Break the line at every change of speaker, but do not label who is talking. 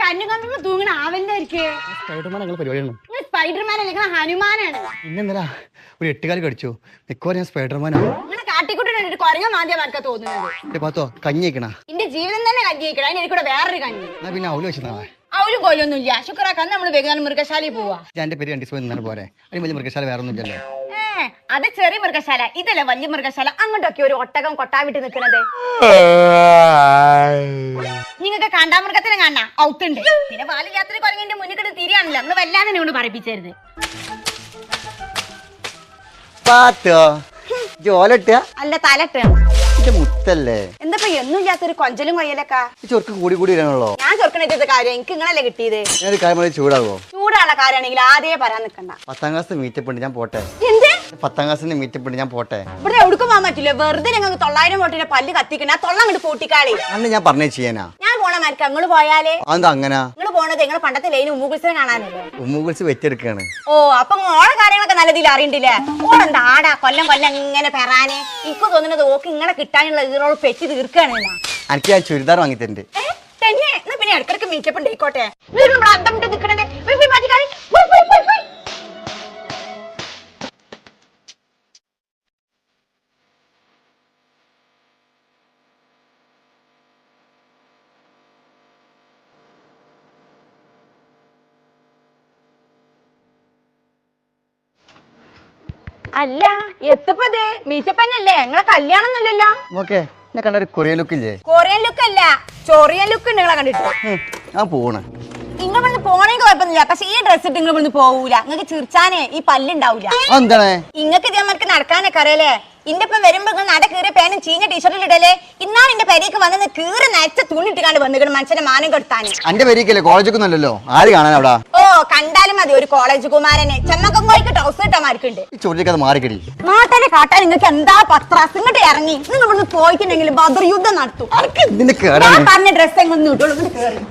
കണ്ണു കണ്ടു തൂങ്ങണ ആവല്ലായിരിക്കേ സ്പൈഡർമാൻ അല്ലെങ്കിൽ ഹനുമാനാണ്.
പിന്നെന്താ ഒരു എട്ടുകാലി കടിച്ചു മിക്കവാറും ഞാൻ സ്പൈഡർമാനാണ്.
ഇങ്ങനെ കാട്ടിക്കൂട്ടിട്ട് കുരങ്ങ മാന്തിയമാർക്കാ തോന്നുന്നത്.
പാത്തോ കഞ്ഞി വെക്കണ
എന്റെ ജീവിതം തന്നെ കഞ്ഞി വെക്കണം. അതിന് എനിക്കൂടെ വേറൊരു കഞ്ഞി.
എന്നാ പിന്നെ അവല് വെച്ചതാവേ.
അവരും കൊല്ലൊന്നുമില്ല. ശുക്രാക്കാൻ നമ്മള് വേഗം മൃഗശാലയിൽ പോവാ.
ഞാൻ എന്റെ പേര് 2 ദിവസം നിന്നാണ് പോരെ. അതിന് വലിയ മൃഗശാല വേറെ ഒന്നും ഇല്ലല്ലോ.
അത് ചെറിയ മൃഗശാല, ഇതല്ലേ വലിയ മൃഗശാല. അങ്ങോട്ടൊക്കെ ഒരു ഒട്ടകം കൊട്ടാവിട്ട് നിൽക്കുന്നത്. നിങ്ങൾക്ക് കാണ്ടാമൃഗത്തിനെ കാണാ ഔത്തുണ്ട്. പിന്നെ ബാലയാത്ര കുരങ്ങിന്റെ മുന്നിൽ കിടന്ന് തിരിയാണല്ലോ. നമ്മള് വല്ലാതെ എന്നോട് പറയിപ്പിച്ചരുത്.
പാത്തോ ജോലട്ട
അല്ല തലട്ട്
മുത്തല്ലേ
എന്താ എന്നും ഇല്ലാത്തൊരു കൊഞ്ചലും കൊയ്യലൊക്കെ.
ചൊർക്ക് കൂടി കൂടി വരാനുള്ളോ?
ഞാൻ ചൊർക്കണ കാര്യം എനിക്ക് നിങ്ങളല്ലേ കിട്ടിയത്.
ഞാനൊരു കാര്യം ചൂടാവോ?
ചൂടാനുള്ള കാര്യമാണെങ്കിൽ ആദ്യമേ പറയാൻ നിൽക്കണ്ട.
10ാം ക്ലാസ് മീറ്റപ്പ് ഉണ്ട്, ഞാൻ പോട്ടെ.
എന്ത്
10ാം ക്ലാസ്സിന്റെ മീറ്റപ്പ് ഉണ്ട്, ഞാൻ പോട്ടെ.
ഇവിടെ എവിടേക്കും പോകാൻ പറ്റില്ല. വെറുതെ ഞങ്ങൾക്ക് 900 വോട്ടിന്റെ പല്ല് കത്തിക്കണ തൊള്ള അങ്ങോട്ട് പൂട്ടിക്കാളി.
അന്ന് ഞാൻ പറഞ്ഞ ചെയ്യാനാ.
ഞാൻ പോണ മാർക്ക് അങ്ങോട്ട് പോയാലേ.
അതെന്താ അങ്ങനെ?
നിങ്ങൾ പോണത് നിങ്ങൾ പണ്ടത്തെ ലൈന് ഉമ്മുകുൽസിനെ കാണാനല്ലേ?
ഉമ്മുകുൽസ് വെച്ചെടുക്കാണ്.
ഓ അപ്പൊ ഓളെ കാര്യങ്ങളൊക്കെ നല്ല രീതിയിൽ അറിയണ്ടില്ലേ? ഓളെന്താ ആടാ കൊല്ലം കൊല്ലം ഇങ്ങനെ പെറാനെ. എനിക്ക് തോന്നുന്നത് ഓക്ക് ഇങ്ങനെ കിട്ടാനുള്ള ഈറോള് പെറ്റി തീർക്കാണ്.
എനിക്ക് ഞാൻ ചുരിദാർ വാങ്ങി തരണ്ട്.
തന്നെ എന്നാ പിന്നെ ഇടക്കിടക്ക് മീറ്റപ്പ് ഉണ്ടായിക്കോട്ടെ. അല്ല എത്തപ്പത് മീറ്റപ്പന്നല്ലേ? നിങ്ങളെ കല്യാണം ഒന്നുമില്ലല്ലോ.
ഓക്കെ എന്നെ കണ്ട ഒരു കൊറിയൻ ലുക്ക് ഇല്ലേ?
കൊറിയൻ ലുക്ക് അല്ല ചൊറിയൻ ലുക്ക് ഉണ്ട് നിങ്ങളെ കണ്ടിട്ട്.
ഞാൻ പോണ
നിങ്ങൾ ഇവിടുന്ന് പോണെങ്കിൽ കുഴപ്പമൊന്നുമില്ല. പക്ഷെ ഈ ഡ്രസ് ഇട്ട് നിങ്ങൾ ഇവിടുന്ന് പോവൂല. നിങ്ങൾക്ക് ചിരിച്ചാനേ ഈ പല്ലുണ്ടാവൂല.
എന്താണ്
ഇങ്ങക്ക് ഇതേമാർക്ക് നടക്കാനൊക്കെ അറിയാലേ. ഇന്റെ ഇപ്പം വരുമ്പോ നട കീറിയ പേനും ചീഞ്ഞ ടീഷർട്ടിൽ ഇടലേ. ഇന്നാണ് എന്റെ പെരേക്ക് വന്നത് കീറി നരച്ച തുണിട്ടിക്കാണ്ട് വന്നിട്ട് മനുഷ്യനെ മാനം കെടുത്താന്.
എന്റെ പേരിക്കല്ലേ കോളേജൊക്കൊന്നുമല്ലോ. ആര് കാണാൻ അവിടെ?
ഓ കണ്ടാലും മതി ഒരു കോളേജ് കുമാരനെ. ചെമ്മക്കോയിക്ക് ട്രൗസർ ഇട്ടമാർക്കുണ്ട്.
ഈ ചോദിക്കാതെ മാറിക്കടി.
നാട്ടിലെ കാട്ടാൻ നിങ്ങൾക്ക് എന്താ പത്രാസ് ഇങ്ങോട്ട് ഇറങ്ങി. നിങ്ങൾ ഇവിടുന്ന് പോയിട്ടുണ്ടെങ്കിൽ ബദർ യുദ്ധം നടത്തും.
ഇതിന്റെ
പറഞ്ഞ ഡ്രസ് എങ്ങനെ ഇട്ടോളൂ.